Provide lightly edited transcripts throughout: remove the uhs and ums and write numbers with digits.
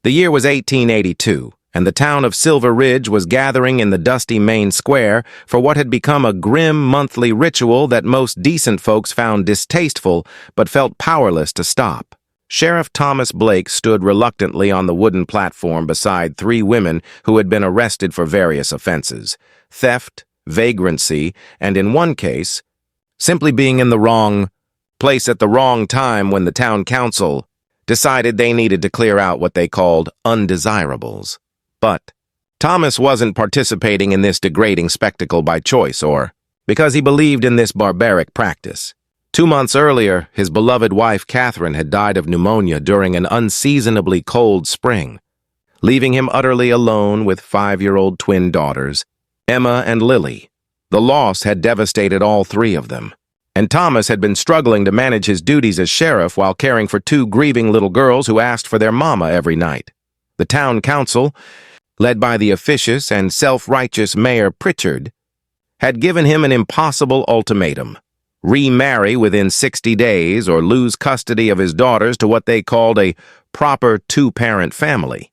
The year was 1882, and the town of Silver Ridge was gathering in the dusty main square for what had become a grim monthly ritual that most decent folks found distasteful but felt powerless to stop. Sheriff Thomas Blake stood reluctantly on the wooden platform beside three women who had been arrested for various offenses: theft, vagrancy, and in one case, simply being in the wrong place at the wrong time when the town council decided they needed to clear out what they called undesirables. But Thomas wasn't participating in this degrading spectacle by choice or because he believed in this barbaric practice. 2 months earlier, his beloved wife Catherine had died of pneumonia during an unseasonably cold spring, leaving him utterly alone with 5-year-old twin daughters, Emma and Lily. The loss had devastated all three of them, and Thomas had been struggling to manage his duties as sheriff while caring for 2 grieving little girls who asked for their mama every night. The town council, led by the officious and self-righteous Mayor Pritchard, had given him an impossible ultimatum: remarry within 60 days or lose custody of his daughters to what they called a proper 2-parent family.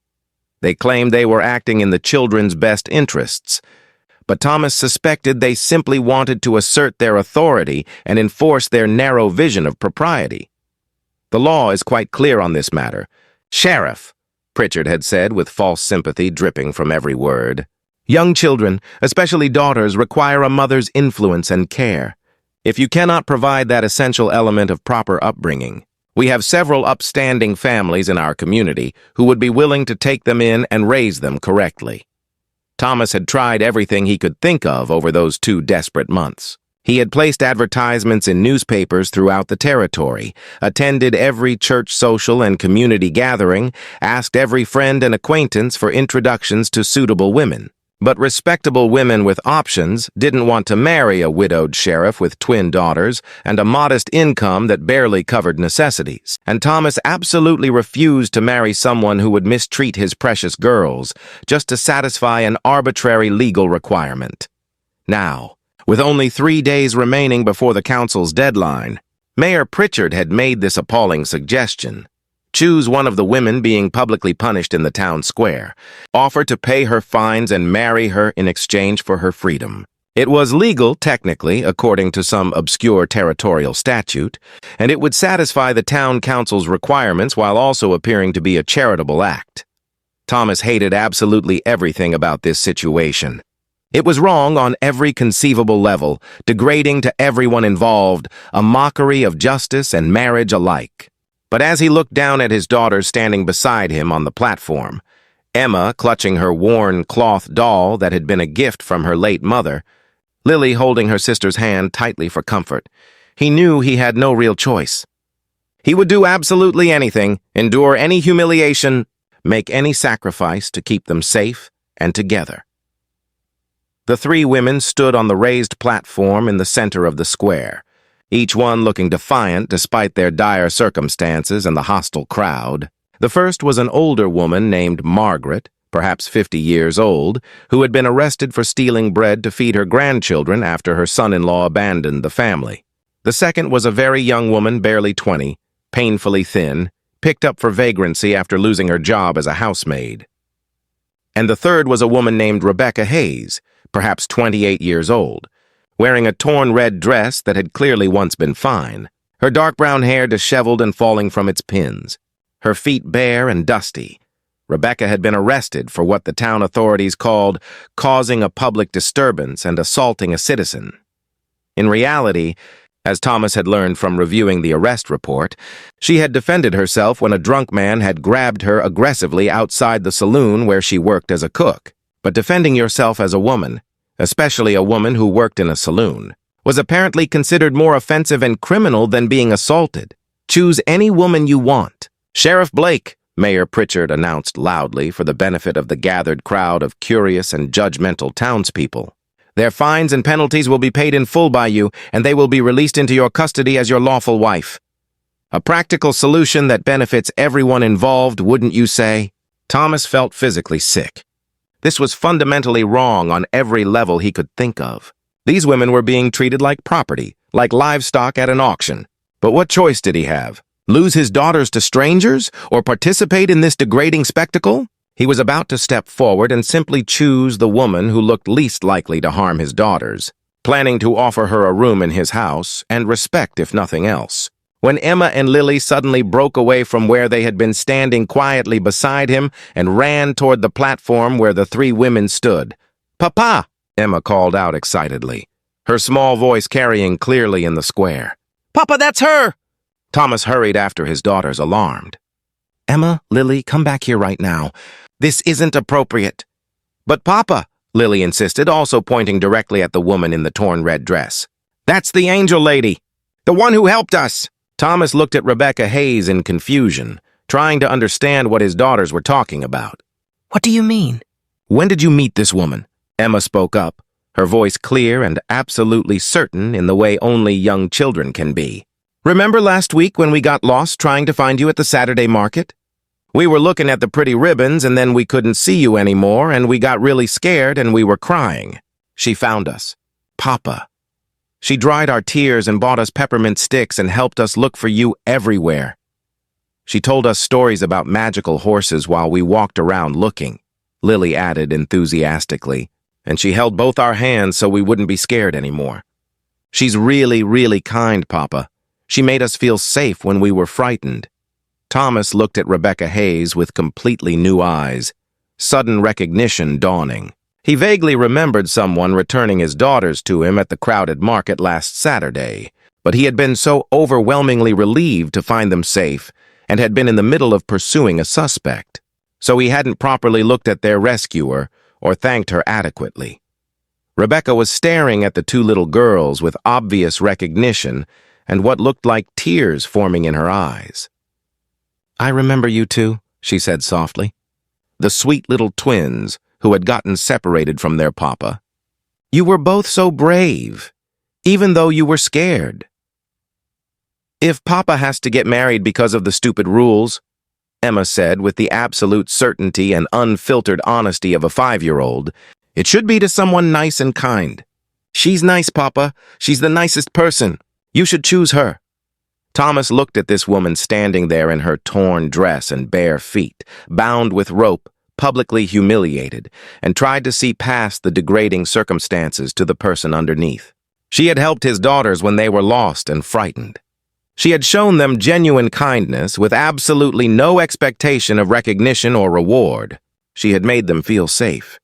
They claimed they were acting in the children's best interests, but Thomas suspected they simply wanted to assert their authority and enforce their narrow vision of propriety. The law is quite clear on this matter. "Sheriff," Pritchard had said with false sympathy dripping from every word, "young children, especially daughters, require a mother's influence and care. If you cannot provide that essential element of proper upbringing, we have several upstanding families in our community who would be willing to take them in and raise them correctly." Thomas had tried everything he could think of over those 2 desperate months. He had placed advertisements in newspapers throughout the territory, attended every church social and community gathering, asked every friend and acquaintance for introductions to suitable women. But respectable women with options didn't want to marry a widowed sheriff with twin daughters and a modest income that barely covered necessities. And Thomas absolutely refused to marry someone who would mistreat his precious girls just to satisfy an arbitrary legal requirement. Now, with only 3 days remaining before the council's deadline, Mayor Pritchard had made this appalling suggestion: choose one of the women being publicly punished in the town square, offer to pay her fines and marry her in exchange for her freedom. It was legal, technically, according to some obscure territorial statute, and it would satisfy the town council's requirements while also appearing to be a charitable act. Thomas hated absolutely everything about this situation. It was wrong on every conceivable level, degrading to everyone involved, a mockery of justice and marriage alike. But as he looked down at his daughters standing beside him on the platform, Emma clutching her worn cloth doll that had been a gift from her late mother, Lily holding her sister's hand tightly for comfort, he knew he had no real choice. He would do absolutely anything, endure any humiliation, make any sacrifice to keep them safe and together. The 3 women stood on the raised platform in the center of the square, each one looking defiant despite their dire circumstances and the hostile crowd. The first was an older woman named Margaret, perhaps 50 years old, who had been arrested for stealing bread to feed her grandchildren after her son-in-law abandoned the family. The second was a very young woman, barely 20, painfully thin, picked up for vagrancy after losing her job as a housemaid. And the third was a woman named Rebecca Hayes, perhaps 28 years old, wearing a torn red dress that had clearly once been fine, her dark brown hair disheveled and falling from its pins, her feet bare and dusty. Rebecca had been arrested for what the town authorities called causing a public disturbance and assaulting a citizen. In reality, as Thomas had learned from reviewing the arrest report, she had defended herself when a drunk man had grabbed her aggressively outside the saloon where she worked as a cook. But defending yourself as a woman, especially a woman who worked in a saloon, was apparently considered more offensive and criminal than being assaulted. "Choose any woman you want." "Sheriff Blake," Mayor Pritchard announced loudly for the benefit of the gathered crowd of curious and judgmental townspeople. "Their fines and penalties will be paid in full by you, and they will be released into your custody as your lawful wife. A practical solution that benefits everyone involved, wouldn't you say?" Thomas felt physically sick. This was fundamentally wrong on every level he could think of. These women were being treated like property, like livestock at an auction. But what choice did he have? Lose his daughters to strangers? Or participate in this degrading spectacle? He was about to step forward and simply choose the woman who looked least likely to harm his daughters, planning to offer her a room in his house and respect if nothing else, when Emma and Lily suddenly broke away from where they had been standing quietly beside him and ran toward the platform where the three women stood. "Papa!" Emma called out excitedly, her small voice carrying clearly in the square. "Papa, that's her!" Thomas hurried after his daughters, alarmed. "Emma, Lily, come back here right now. This isn't appropriate." "But Papa," Lily insisted, also pointing directly at the woman in the torn red dress. "That's the angel lady, the one who helped us." Thomas looked at Rebecca Hayes in confusion, trying to understand what his daughters were talking about. "What do you mean?" "When did you meet this woman?" Emma spoke up, her voice clear and absolutely certain in the way only young children can be. "Remember last week when we got lost trying to find you at the Saturday market? We were looking at the pretty ribbons and then we couldn't see you anymore and we got really scared and we were crying. She found us. Papa. She dried our tears and bought us peppermint sticks and helped us look for you everywhere. She told us stories about magical horses while we walked around looking," Lily added enthusiastically, "and she held both our hands so we wouldn't be scared anymore. She's really, really kind, Papa. She made us feel safe when we were frightened." Thomas looked at Rebecca Hayes with completely new eyes, sudden recognition dawning. He vaguely remembered someone returning his daughters to him at the crowded market last Saturday, but he had been so overwhelmingly relieved to find them safe and had been in the middle of pursuing a suspect, so he hadn't properly looked at their rescuer or thanked her adequately. Rebecca was staring at the two little girls with obvious recognition and what looked like tears forming in her eyes. "I remember you two," she said softly. "The sweet little twins who had gotten separated from their papa. You were both so brave, even though you were scared." "If Papa has to get married because of the stupid rules," Emma said with the absolute certainty and unfiltered honesty of a 5-year-old, "it should be to someone nice and kind. She's nice, Papa. She's the nicest person. You should choose her." Thomas looked at this woman standing there in her torn dress and bare feet, bound with rope, publicly humiliated, and tried to see past the degrading circumstances to the person underneath. She had helped his daughters when they were lost and frightened. She had shown them genuine kindness with absolutely no expectation of recognition or reward. She had made them feel safe.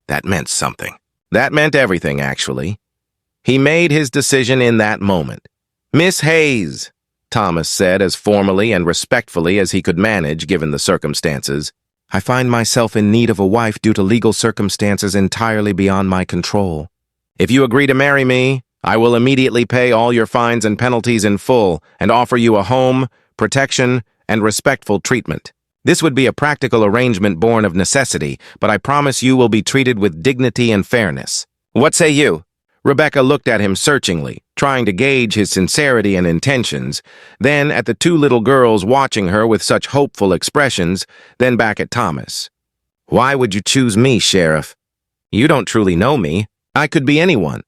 That meant something. That meant everything, actually. He made his decision in that moment. "Miss Hayes," Thomas said as formally and respectfully as he could manage given the circumstances, "I find myself in need of a wife due to legal circumstances entirely beyond my control. If you agree to marry me, I will immediately pay all your fines and penalties in full and offer you a home, protection, and respectful treatment. This would be a practical arrangement born of necessity, but I promise you will be treated with dignity and fairness. What say you?" Rebecca looked at him searchingly, trying to gauge his sincerity and intentions, then at the two little girls watching her with such hopeful expressions, then back at Thomas. "Why would you choose me, Sheriff? You don't truly know me. I could be anyone."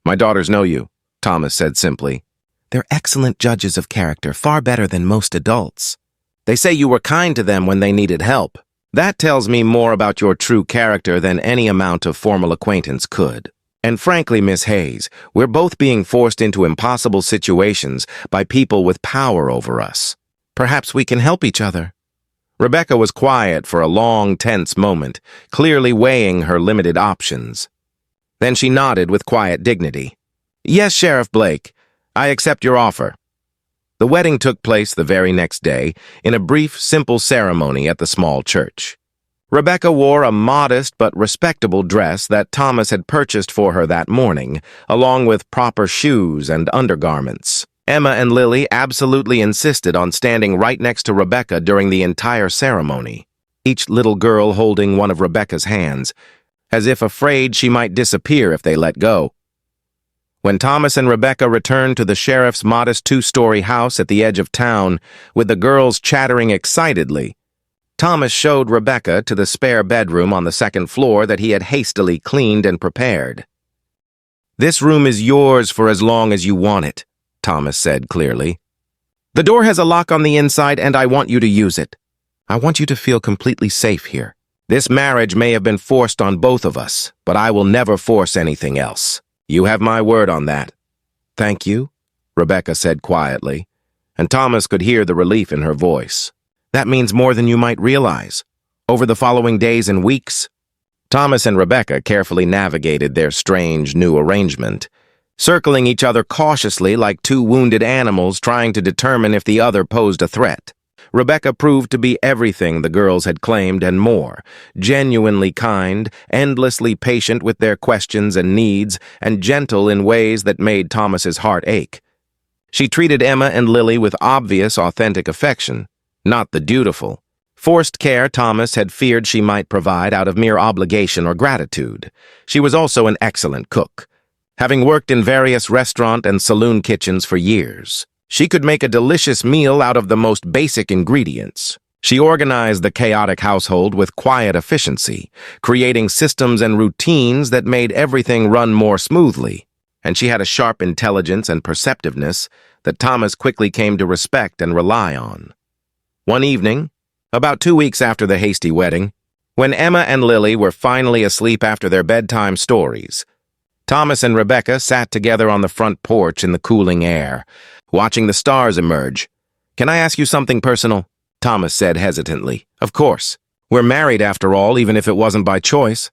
"My daughters know you," Thomas said simply. "They're excellent judges of character, far better than most adults. They say you were kind to them when they needed help. That tells me more about your true character than any amount of formal acquaintance could. And frankly, Miss Hayes, we're both being forced into impossible situations by people with power over us. Perhaps we can help each other." Rebecca was quiet for a long, tense moment, clearly weighing her limited options. Then she nodded with quiet dignity. "Yes, Sheriff Blake, I accept your offer." The wedding took place the very next day in a brief, simple ceremony at the small church. Rebecca wore a modest but respectable dress that Thomas had purchased for her that morning, along with proper shoes and undergarments. Emma and Lily absolutely insisted on standing right next to Rebecca during the entire ceremony, each little girl holding one of Rebecca's hands, as if afraid she might disappear if they let go. When Thomas and Rebecca returned to the sheriff's modest 2-story house at the edge of town, with the girls chattering excitedly, Thomas showed Rebecca to the spare bedroom on the second floor that he had hastily cleaned and prepared. "This room is yours for as long as you want it," Thomas said clearly. The door has a lock on the inside, and I want you to use it. I want you to feel completely safe here. This marriage may have been forced on both of us, but I will never force anything else. You have my word on that." "Thank you," Rebecca said quietly, and Thomas could hear the relief in her voice. "That means more than you might realize. Over the following days and weeks," Thomas and Rebecca carefully navigated their strange new arrangement, circling each other cautiously like two wounded animals trying to determine if the other posed a threat. Rebecca proved to be everything the girls had claimed and more, genuinely kind, endlessly patient with their questions and needs, and gentle in ways that made Thomas's heart ache. She treated Emma and Lily with obvious, authentic affection, not the dutiful, forced care Thomas had feared she might provide out of mere obligation or gratitude. She was also an excellent cook. Having worked in various restaurant and saloon kitchens for years, she could make a delicious meal out of the most basic ingredients. She organized the chaotic household with quiet efficiency, creating systems and routines that made everything run more smoothly. And she had a sharp intelligence and perceptiveness that Thomas quickly came to respect and rely on. One evening, about 2 weeks after the hasty wedding, when Emma and Lily were finally asleep after their bedtime stories, Thomas and Rebecca sat together on the front porch in the cooling air, watching the stars emerge. "Can I ask you something personal?" Thomas said hesitantly. "Of course. We're married after all, even if it wasn't by choice."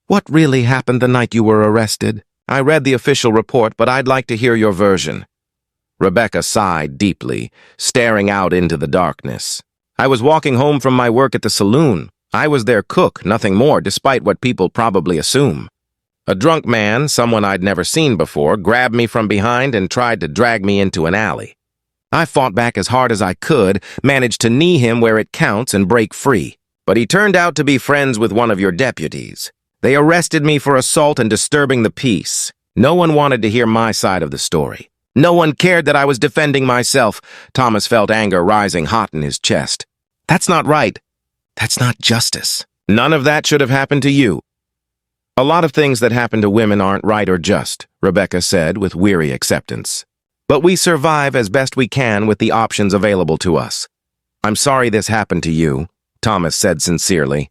"What really happened the night you were arrested? I read the official report, but I'd like to hear your version." Rebecca sighed deeply, staring out into the darkness. "I was walking home from my work at the saloon. I was their cook, nothing more, despite what people probably assume. A drunk man, someone I'd never seen before, grabbed me from behind and tried to drag me into an alley. I fought back as hard as I could, managed to knee him where it counts and break free. But he turned out to be friends with one of your deputies. They arrested me for assault and disturbing the peace. No one wanted to hear my side of the story. No one cared that I was defending myself." Thomas felt anger rising hot in his chest. "That's not right. That's not justice. None of that should have happened to you." "A lot of things that happen to women aren't right or just," Rebecca said with weary acceptance. "But we survive as best we can with the options available to us. I'm sorry this happened to you," Thomas said sincerely.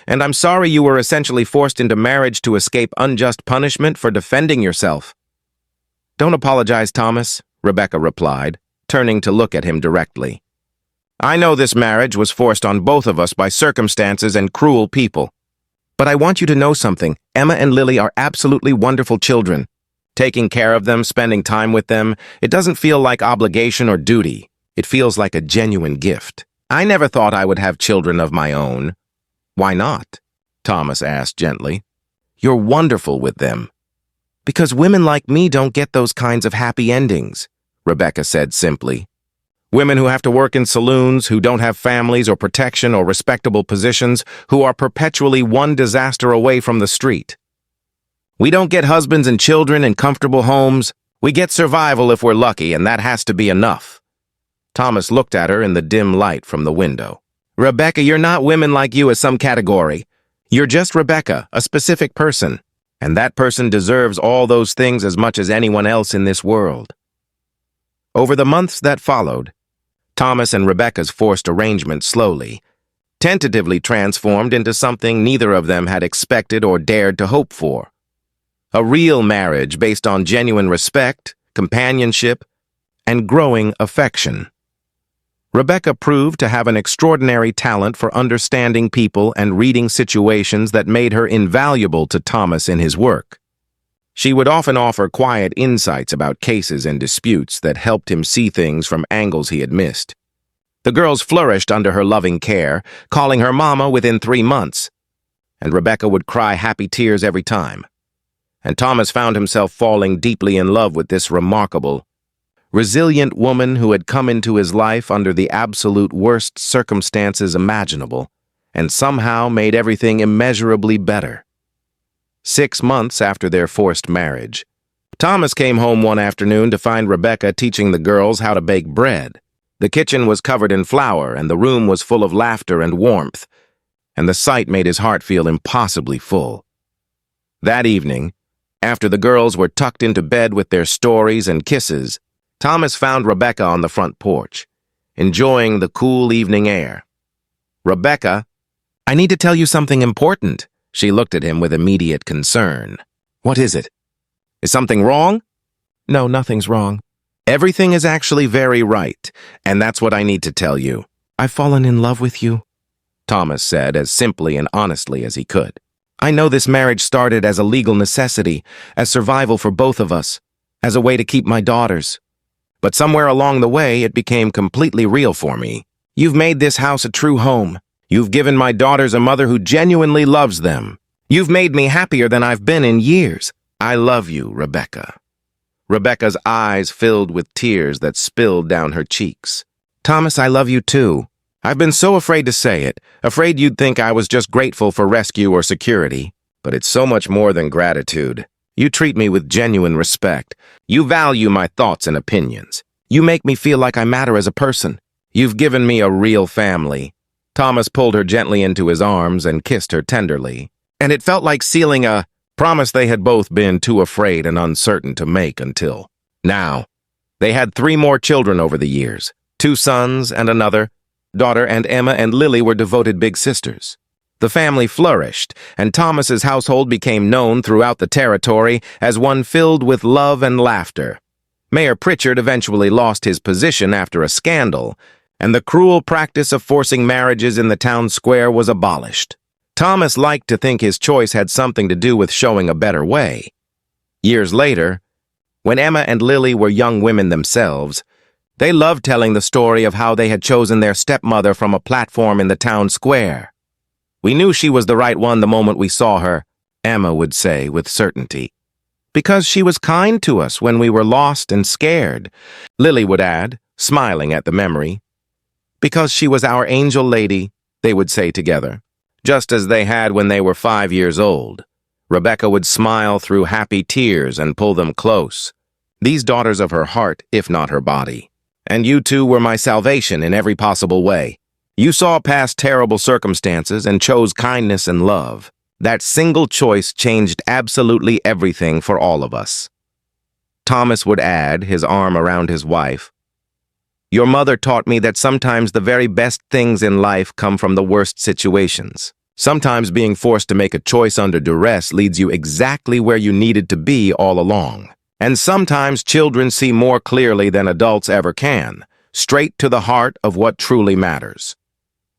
"And I'm sorry you were essentially forced into marriage to escape unjust punishment for defending yourself." "Don't apologize, Thomas," Rebecca replied, turning to look at him directly. "I know this marriage was forced on both of us by circumstances and cruel people. But I want you to know something. Emma and Lily are absolutely wonderful children. Taking care of them, spending time with them, it doesn't feel like obligation or duty. It feels like a genuine gift. I never thought I would have children of my own." "Why not?" Thomas asked gently. "You're wonderful with them." "Because women like me don't get those kinds of happy endings," Rebecca said simply. "Women who have to work in saloons, who don't have families or protection or respectable positions, who are perpetually one disaster away from the street. We don't get husbands and children and comfortable homes. We get survival if we're lucky, and that has to be enough." Thomas looked at her in the dim light from the window. "Rebecca, you're not women like you as some category. You're just Rebecca, a specific person, and that person deserves all those things as much as anyone else in this world." Over the months that followed, Thomas and Rebecca's forced arrangement slowly, tentatively transformed into something neither of them had expected or dared to hope for. A real marriage based on genuine respect, companionship, and growing affection. Rebecca proved to have an extraordinary talent for understanding people and reading situations that made her invaluable to Thomas in his work. She would often offer quiet insights about cases and disputes that helped him see things from angles he had missed. The girls flourished under her loving care, calling her mama within 3 months, and Rebecca would cry happy tears every time. And Thomas found himself falling deeply in love with this remarkable, resilient woman who had come into his life under the absolute worst circumstances imaginable, and somehow made everything immeasurably better. 6 months after their forced marriage, Thomas came home one afternoon to find Rebecca teaching the girls how to bake bread. The kitchen was covered in flour, and the room was full of laughter and warmth, and the sight made his heart feel impossibly full. That evening, after the girls were tucked into bed with their stories and kisses, Thomas found Rebecca on the front porch, enjoying the cool evening air. "Rebecca, I need to tell you something important." She looked at him with immediate concern. "What is it? Is something wrong?" "No, nothing's wrong. Everything is actually very right, and that's what I need to tell you. I've fallen in love with you," Thomas said as simply and honestly as he could. "I know this marriage started as a legal necessity, as survival for both of us, as a way to keep my daughters. But somewhere along the way, it became completely real for me. You've made this house a true home. You've given my daughters a mother who genuinely loves them. You've made me happier than I've been in years. I love you, Rebecca." Rebecca's eyes filled with tears that spilled down her cheeks. "Thomas, I love you too. I've been so afraid to say it, afraid you'd think I was just grateful for rescue or security. But it's so much more than gratitude. You treat me with genuine respect. You value my thoughts and opinions. You make me feel like I matter as a person. You've given me a real family." Thomas pulled her gently into his arms and kissed her tenderly, and it felt like sealing a promise they had both been too afraid and uncertain to make until now. They had 3 more children over the years, 2 sons and another daughter, and Emma and Lily were devoted big sisters. The family flourished, and Thomas's household became known throughout the territory as one filled with love and laughter. Mayor Pritchard eventually lost his position after a scandal, and the cruel practice of forcing marriages in the town square was abolished. Thomas liked to think his choice had something to do with showing a better way. Years later, when Emma and Lily were young women themselves, they loved telling the story of how they had chosen their stepmother from a platform in the town square. "We knew she was the right one the moment we saw her," Emma would say with certainty. "Because she was kind to us when we were lost and scared," Lily would add, smiling at the memory. "Because she was our angel lady," they would say together, just as they had when they were 5 years old. Rebecca would smile through happy tears and pull them close. "These daughters of her heart, if not her body. And you two were my salvation in every possible way. You saw past terrible circumstances and chose kindness and love. That single choice changed absolutely everything for all of us." Thomas would add, his arm around his wife, "Your mother taught me that sometimes the very best things in life come from the worst situations. Sometimes being forced to make a choice under duress leads you exactly where you needed to be all along. And sometimes children see more clearly than adults ever can, straight to the heart of what truly matters.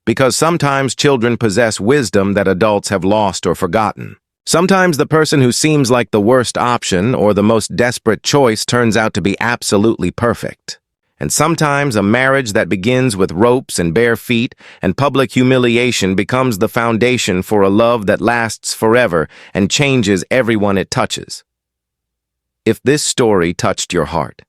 Because sometimes children possess wisdom that adults have lost or forgotten. Sometimes the person who seems like the worst option or the most desperate choice turns out to be absolutely perfect. And sometimes a marriage that begins with ropes and bare feet and public humiliation becomes the foundation for a love that lasts forever and changes everyone it touches. If this story touched your heart,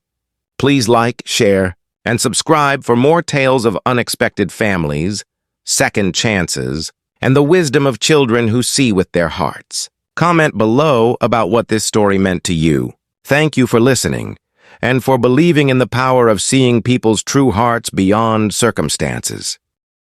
please like, share, and subscribe for more tales of unexpected families, second chances, and the wisdom of children who see with their hearts. Comment below about what this story meant to you. Thank you for listening, and for believing in the power of seeing people's true hearts beyond circumstances.